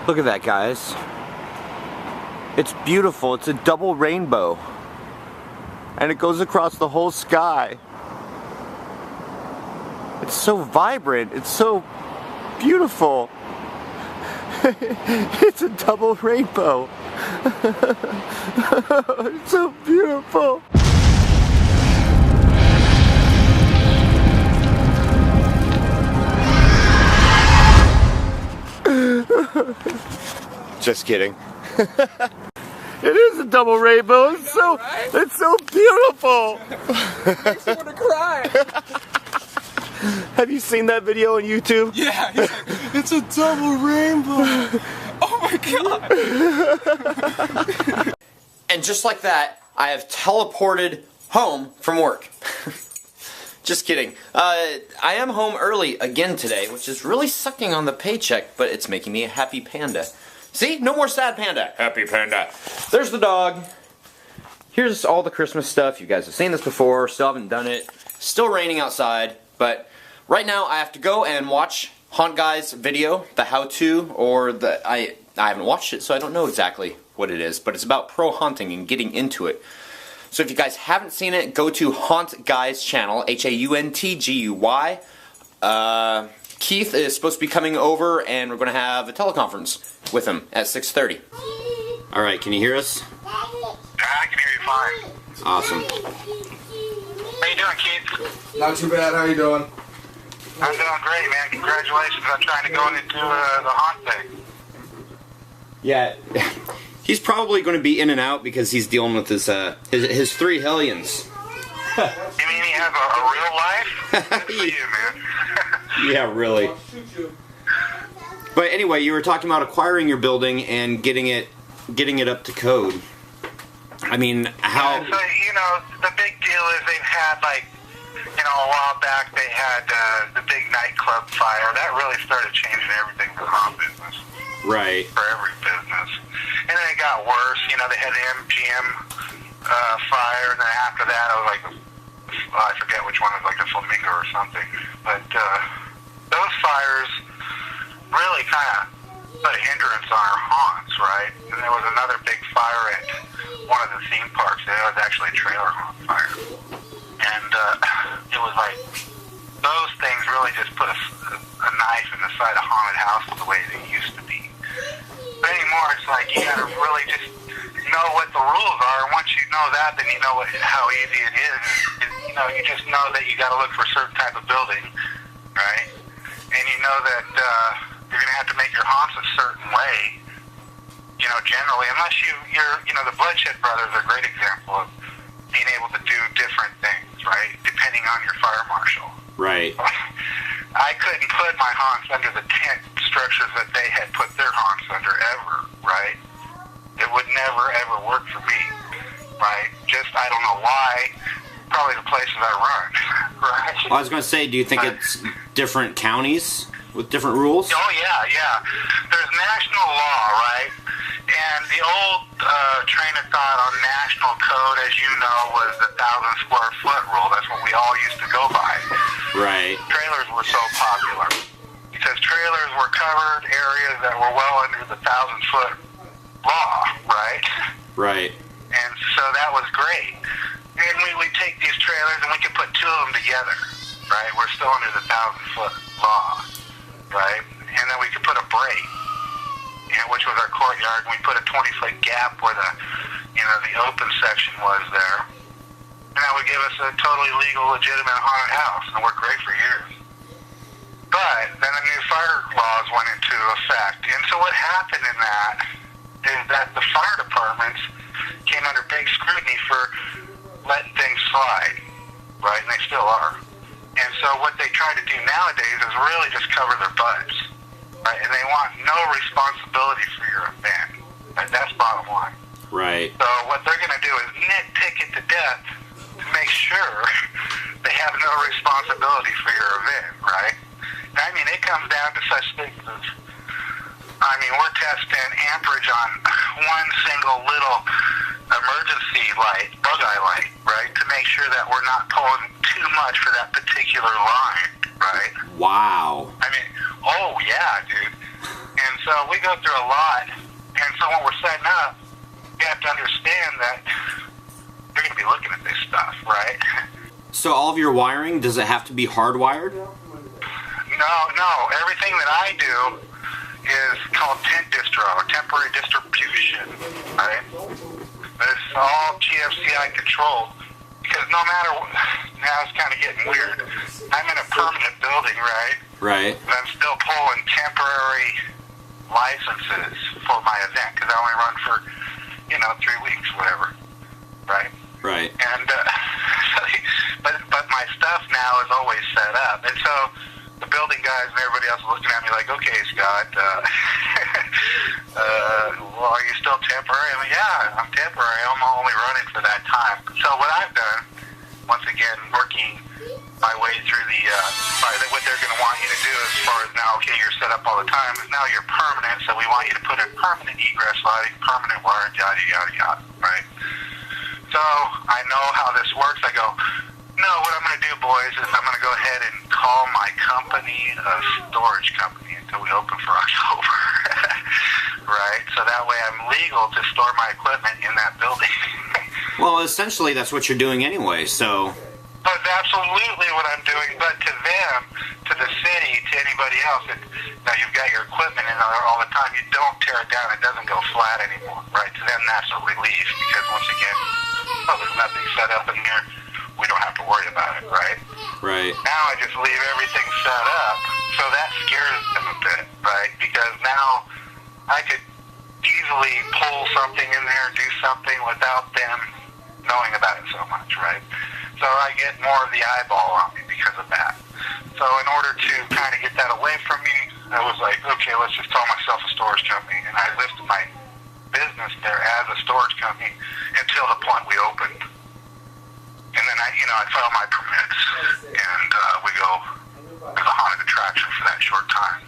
Look at that, guys. It's beautiful. It's a double rainbow. And it goes across the whole sky. It's so vibrant. It's so beautiful. It's a double rainbow. It's so beautiful. Just kidding. It is a double rainbow. It's it's so beautiful. It makes me want to cry. Have you seen that video on YouTube? Yeah, he's like, it's a double rainbow. Oh my god. And just like that, I have teleported home from work. Just kidding. I am home early again today, which is really sucking on the paycheck, but it's making me a happy panda. See? No more sad panda. Happy panda. There's the dog. Here's all the Christmas stuff. You guys have seen this before. Still haven't done it. Still raining outside. But right now I have to go and watch Haunt Guy's video, the how-to, or the... I haven't watched it, so I don't know exactly what it is. But it's about pro haunting and getting into it. So if you guys haven't seen it, go to Haunt Guy's channel, HAUNTGUY. Keith is supposed to be coming over, and we're going to have a teleconference with him at 6:30. All right, can you hear us? I can hear you fine. Awesome. How you doing, Keith? Not too bad. How you doing? I'm doing great, man. Congratulations on trying to go into the haunt thing. Yeah, he's probably going to be in and out because he's dealing with his 3 hellions. You mean he has a real life? Good for you, man. Yeah, really. But anyway, you were talking about acquiring your building and getting it up to code. I mean, how... Yeah, so, you know, the big deal is they've had, like, you know, a while back they had the big nightclub fire. That really started changing everything for the haunt business. Right. For every business. And then it got worse. You know, they had the MGM fire, and then after that, I was like, well, I forget which one, it was like the Flamingo or something. But those fires really kind of put a hindrance on our haunts, right? And there was another big fire at one of the theme parks. It was actually a trailer haunt fire. And it was like, those things really just put a knife in the side of haunted houses the way they used to be. But anymore, it's like you gotta really just know what the rules are. And once you know that, then you know how easy it is. You know, you just know that you gotta look for a certain type of building, right? And you know that you're gonna have to make your haunts a certain way. You know, generally, unless you're, you know, the Bloodshed Brothers are a great example of being able to do different things, right? Depending on your fire marshal. Right. I couldn't put my haunts under the tent structures that they had put their haunts under ever, right? It would never, ever work for me, right? Just, I don't know why, probably the places I run, right? Well, I was going to say, do you think it's different counties with different rules? Oh, yeah. There's national law, right? And the old train of thought on national code, as you know, was the 1,000 square foot rule. That's what we all used to go by. Right. Trailers were so popular because trailers were covered areas that were well under the 1,000 foot law, right? Right. And so that was great. And we would take these trailers and we could put 2 of them together, right? We're still under the 1,000 foot law, right? And then we could put a break, which was our courtyard, and we put a 20-foot gap where the open section was there. And that would give us a totally legal, legitimate haunted house, and it worked great for years. But then the new fire laws went into effect, and so what happened in that is that the fire departments came under big scrutiny for letting things slide, right? And they still are. And so what they try to do nowadays is really just cover their butts, right? And they want no responsibility for your event. Right? That's bottom line. Right. So what they're going to do is nitpick it to death to make sure they have no responsibility for your event, right? I mean, it comes down to such things as, I mean, we're testing amperage on one single little emergency light, bug-eye light, right, to make sure that we're not pulling too much for that particular line, right? Wow. I mean, oh, yeah, dude. And so we go through a lot. And so when we're setting up, you have to understand that you're going to be looking at this stuff, right? So all of your wiring, does it have to be hardwired? No. Everything that I do is called temporary distribution, right? But it's all GFCI controlled. Because no matter what, now it's kind of getting weird. I'm in a permanent building, right? Right. But I'm still pulling temporary licenses for my event because I only run for, 3 weeks, whatever, right? Right. And but my stuff now is always set up, and so the building guys and everybody else is looking at me like, okay, Scott, well, are you still temporary? I mean, yeah, I'm temporary. I'm only running for that time. So what I've done, once again, working my way through what they're going to want you to do as far as now, okay, you're set up all the time, is now you're permanent, so we want you to put in permanent egress lighting, permanent wiring, yada, yada, yada, right? So I know how this works. I go, no, what I'm going to do, boys, is I'm going to go ahead and call my company a storage company until we open for October, right? So that way I'm legal to store my equipment in that building. Well, essentially that's what you're doing anyway, so... That's absolutely what I'm doing, but to them, to the city, to anybody else, now you've got your equipment in there all the time, you don't tear it down, it doesn't go flat anymore, right? To them, that's a relief, because once again, there's nothing set up in here, we don't have to worry about it, right? Right. Now I just leave everything set up, so that scares them a bit, right? Because now I could easily pull something in there, do something without them knowing about it so much, right? So I get more of the eyeball on me because of that. So in order to kind of get that away from me, I was like, okay, let's just call myself a storage company. And I listed my business there as a storage company until the point we opened. And then I file my permits, and we go to the haunted attraction for that short time.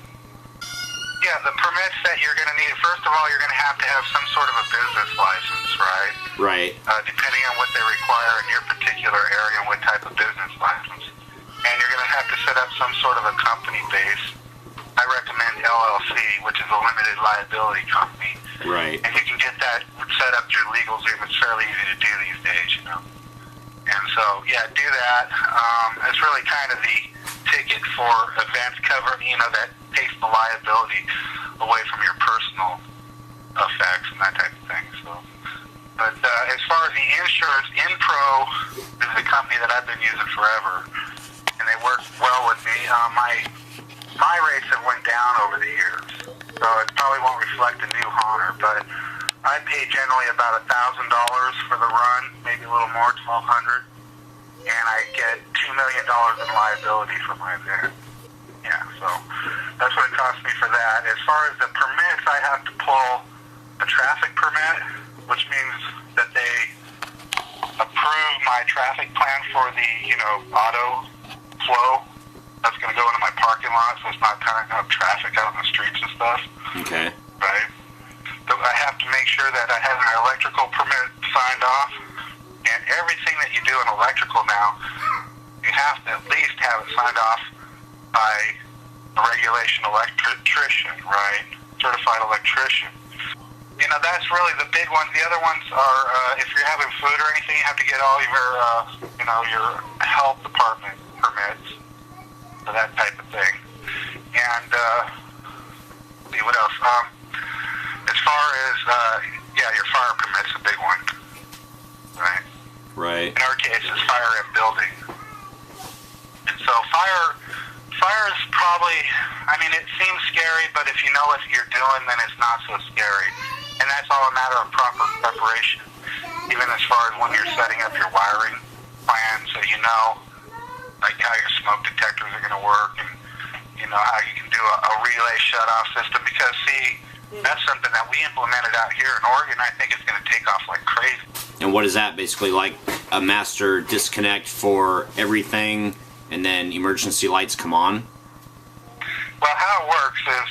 Yeah, the permits that you're going to need, first of all, you're going to have some sort of a business license, right? Right. Depending on what they require in your particular area and what type of business license. And you're going to have to set up some sort of a company base. I recommend LLC, which is a limited liability company. Right. And you can get that set up through LegalZoom. It's fairly easy to do these days, And so, yeah, do that. It's really kind of the ticket for events covering, that takes the liability away from your personal effects and that type of thing. So, but as far as the insurance, Inpro is a company that I've been using forever, and they work well with me. My rates have went down over the years, so it probably won't reflect a new Honor, but I pay generally about $1,000 for the run, maybe a little more, $1,200, and I get $2 million in liability for my event. Yeah, so that's what it costs me for that. As far as the permits, I have to pull a traffic permit, which means that they approve my traffic plan for the, auto flow that's going to go into my parking lot, so it's not tying up traffic out in the streets and stuff. Okay. Right? So I have to make sure that I have an electrical permit signed off, and everything that you do in electrical now, you have to at least have it signed off by a regulation electrician, right? Certified electrician. That's really the big ones. The other ones are, if you're having food or anything, you have to get all your health department permits for that type of thing. And, see what else? As far as, your fire permit's a big one, right? Right. In our case, it's fire and building. And so fire is probably, it seems scary, but if you know what you're doing, then it's not so scary. And that's all a matter of proper preparation, even as far as when you're setting up your wiring plan, so you know, like how your smoke detectors are going to work, and how you can do a relay shut-off system, because, that's something that we implemented out here in Oregon. I think it's going to take off like crazy. And what is that, basically, like a master disconnect for everything, and then emergency lights come on? Well, how it works is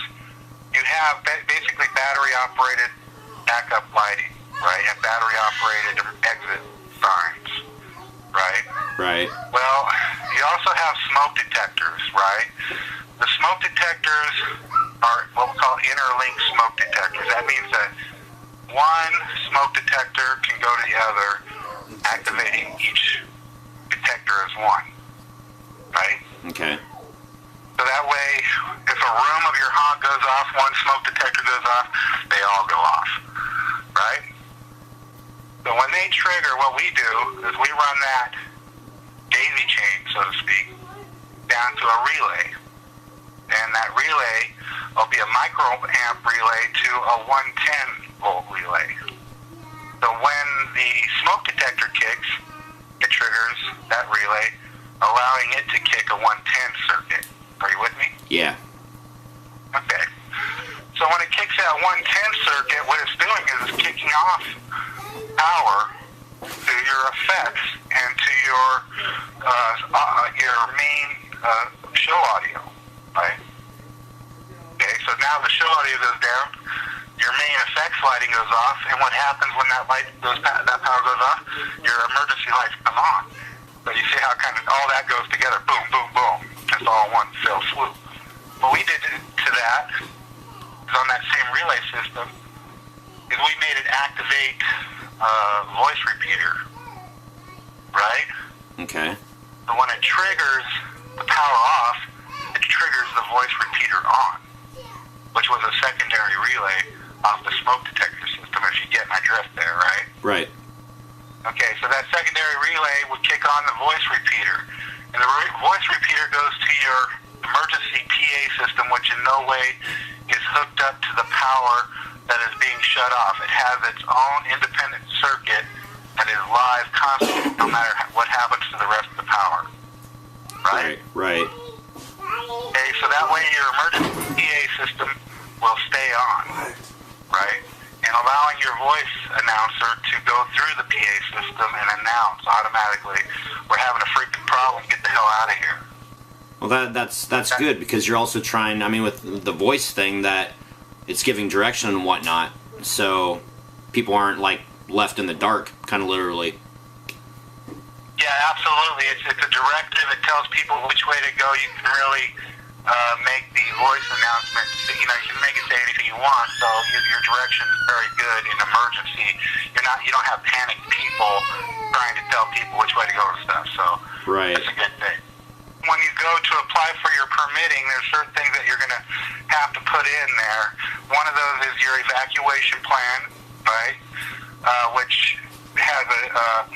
you have basically battery-operated backup lighting, right, and battery-operated exit signs, right? Right. Well, you also have smoke detectors, right? The smoke detectors are what we call interlinked smoke detectors. That means that one smoke detector can go to the other, activating each detector as one, right? Okay. So that way, if a room of your haunt goes off, one smoke detector goes off, they all go off, right? So when they trigger, what we do is we run that daisy chain, so to speak, down to a relay. And that relay will be a microamp relay to a 110-volt relay. So when the smoke detector kicks, it triggers that relay, allowing it to kick a 110 circuit. Are you with me? Yeah. Okay. So when it kicks that 110 circuit, what it's doing is it's kicking off power to your effects and to your main show audio, right? Okay, so now the show audio goes down, your main effects lighting goes off, and what happens when that power goes off? Your emergency lights come on. So you see how kind of all that goes together, boom, boom, boom. It's all one fell swoop. What we did to that is on that same relay system is we made it activate voice repeater, right? Okay. So when it triggers the power off, it triggers the voice repeater on, which was a secondary relay off the smoke detector system, if you get my drift there, right? Right. Okay, so that secondary relay would kick on the voice repeater. And the voice repeater goes to your emergency PA system, which in no way is hooked up to the power that is being shut off. It has its own independent circuit that is live constantly, no matter what happens to the rest of the power. Right? Right. Okay, so that way your emergency PA system will stay on, right? And allowing your voice announcer to go through the PA system and announce automatically, we're having a freaking problem, get the hell out of here. Well, that's good, because you're also trying, I mean, with the voice thing, that it's giving direction and whatnot, so people aren't, like, left in the dark, kind of literally. Yeah, absolutely. It's a directive. It tells people which way to go. You can really make the voice announcement. You know, you can make it say anything you want. So your direction is very good in emergency. You don't have panicked people trying to tell people which way to go and stuff. So right. That's a good thing. When you go to apply for your permitting, there's certain things that you're going to have to put in there. One of those is your evacuation plan, right? Which has a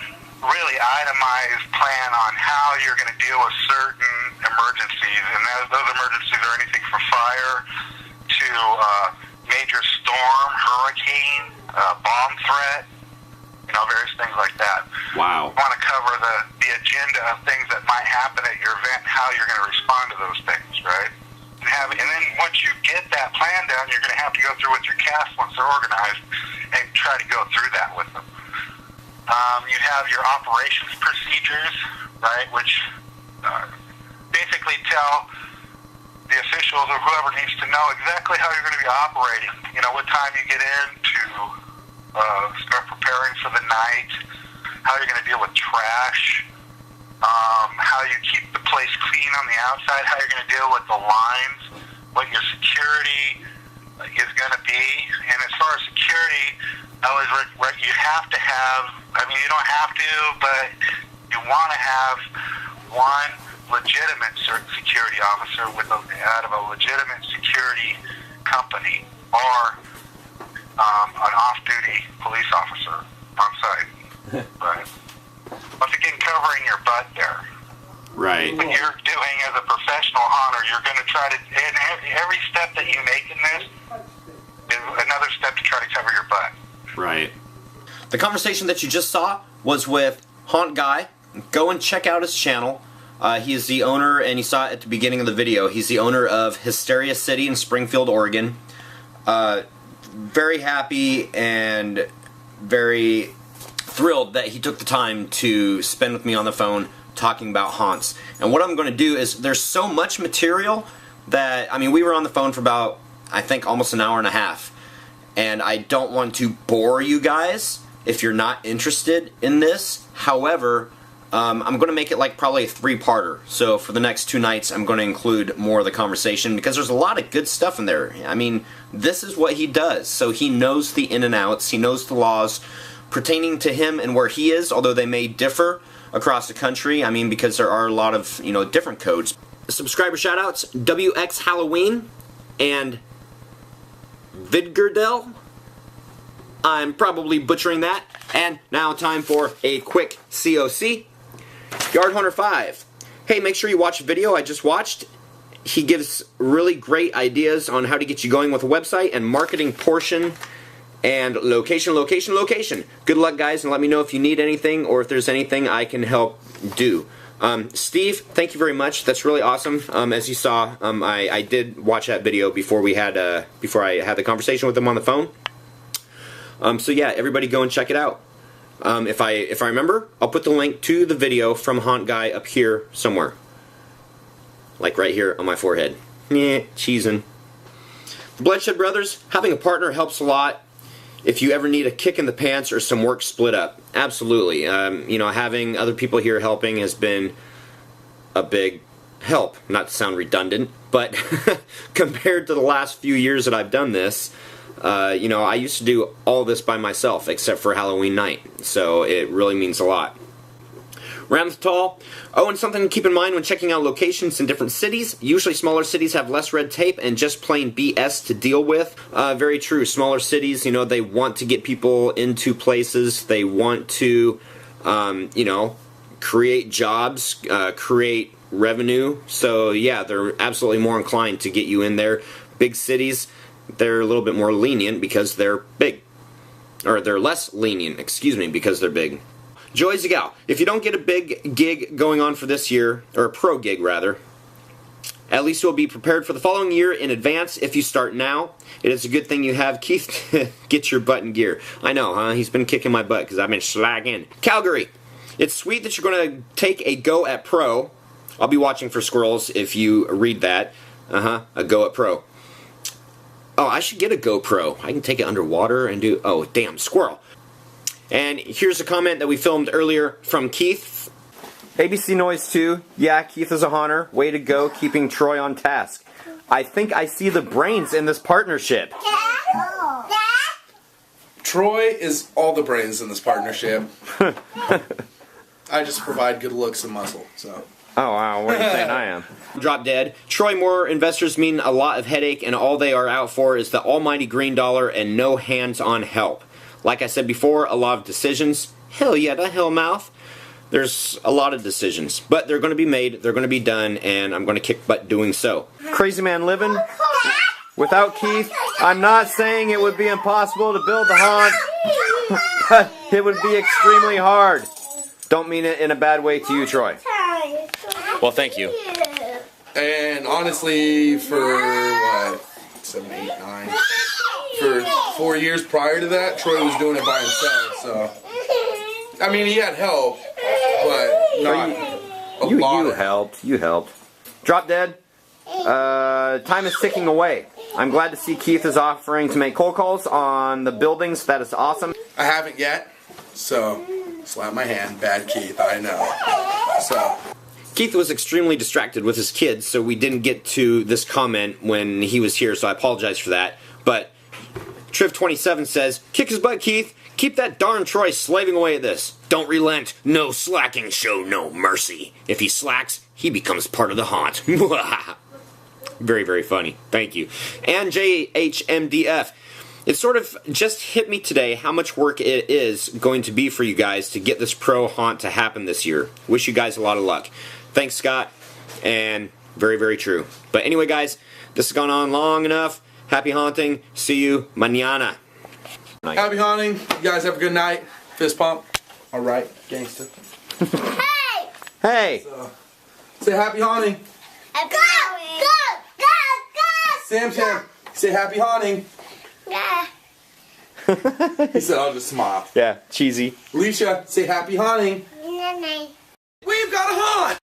really itemized plan on how you're going to deal with certain emergencies, and those emergencies are anything from fire to major storm, hurricane, bomb threat, various things like that. Wow. You want to cover the agenda of things that might happen at your event, how you're going to respond to those things, right? And then once you get that plan down, you're going to have to go through with your cast once they're organized and try to go through that with them. You have your operations procedures, right, which basically tell the officials or whoever needs to know exactly how you're going to be operating. What time you get in to start preparing for the night, how you're going to deal with trash, how you keep the place clean on the outside, how you're going to deal with the lines, what your security is going to be. And as far as security, you have to have, you don't have to, but you want to have one legitimate security officer out of a legitimate security company, or an off-duty police officer on site. Right. Once again, covering your butt there. Right. What you're doing as a professional hunter, you're going to try to, and every step that you make in this is another step to try to cover your butt. Right. The conversation that you just saw was with Haunt Guy. Go and check out his channel. He is the owner, and you saw it at the beginning of the video, he's the owner of Hysteria City in Springfield, Oregon. Very happy and very thrilled that he took the time to spend with me on the phone talking about haunts. And what I'm going to do is, there's so much material that, we were on the phone for about, I think, almost an hour and a half. And I don't want to bore you guys if you're not interested in this. However, I'm going to make it like probably a 3-parter. So for the next 2 nights, I'm going to include more of the conversation because there's a lot of good stuff in there. I mean, this is what he does. So he knows the in and outs. He knows the laws pertaining to him and where he is, although they may differ across the country. I mean, because there are a lot of, different codes. Subscriber shoutouts, WX Halloween and Vidgerdell. I'm probably butchering that. And now time for a quick COC. Yard Hunter 5. Hey, make sure you watch the video I just watched. He gives really great ideas on how to get you going with a website and marketing portion and location. Good luck, guys, and let me know if you need anything or if there's anything I can help do. Steve, thank you very much. That's really awesome. As you saw, I did watch that video before I had the conversation with him on the phone. So yeah, everybody go and check it out. If I remember, I'll put the link to the video from Haunt Guy up here somewhere. Like right here on my forehead. Cheesing. The Bloodshed Brothers, having a partner helps a lot. If you ever need a kick in the pants or some work split up, absolutely. Having other people here helping has been a big help. Not to sound redundant, but compared to the last few years that I've done this, I used to do all this by myself except for Halloween night, so it really means a lot. Ramthal. Oh, and something to keep in mind when checking out locations in different cities. Usually smaller cities have less red tape and just plain BS to deal with. Very true. Smaller cities, they want to get people into places. They want to, create jobs, create revenue. So, yeah, they're absolutely more inclined to get you in there. Big cities, they're a little bit more lenient because they're big. Or they're less lenient, because they're big. Joy Zagao, if you don't get a big gig going on for this year, or a pro gig rather, at least you'll be prepared for the following year in advance if you start now. It is a good thing you have Keith get your butt in gear. I know, huh? He's been kicking my butt because I've been slagging. Calgary, it's sweet that you're going to take a go at pro. I'll be watching for squirrels if you read that. A go at pro. Oh, I should get a GoPro. I can take it underwater and do... Oh, damn, squirrel. And here's a comment that we filmed earlier from Keith. ABC Noise 2. Yeah, Keith is a haunter. Way to go, keeping Troy on task. I think I see the brains in this partnership. Troy is all the brains in this partnership. I just provide good looks and muscle, so... Oh, wow, what are you saying I am? Drop dead. Troy Moore investors mean a lot of headache, and all they are out for is the almighty green dollar and no hands-on help. Like I said before, a lot of decisions. Hell yeah, the Hellmouth. There's a lot of decisions, but they're going to be made, they're going to be done, and I'm going to kick butt doing so. Crazy Man Living. Without Keith, I'm not saying it would be impossible to build the haunt, but it would be extremely hard. Don't mean it in a bad way to you, Troy. Well, thank you. And honestly, for what, 7, 8, 9, for 4 years prior to that, Troy was doing it by himself. So, I mean, he had help, but not a lot. You helped. Drop dead. Time is ticking away. I'm glad to see Keith is offering to make cold calls on the buildings. That is awesome. I haven't yet, so slap my hand. Bad Keith, I know. So. Keith was extremely distracted with his kids, so we didn't get to this comment when he was here, so I apologize for that. But Triv27 says, kick his butt, Keith. Keep that darn Troy slaving away at this. Don't relent. No slacking. Show no mercy. If he slacks, he becomes part of the haunt. Very, very funny. Thank you. And JHMDF. It sort of just hit me today how much work it is going to be for you guys to get this pro haunt to happen this year. Wish you guys a lot of luck. Thanks, Scott. And very, very true. But anyway, guys, this has gone on long enough. Happy haunting. See you mañana. Happy haunting. You guys have a good night. Fist pump. All right, gangster. Hey! Hey! So, say happy haunting. Go! Sam, say happy haunting. Yeah. He said, I'll just smile. Yeah, cheesy. Alicia, say happy haunting. Night. We've got a haunt!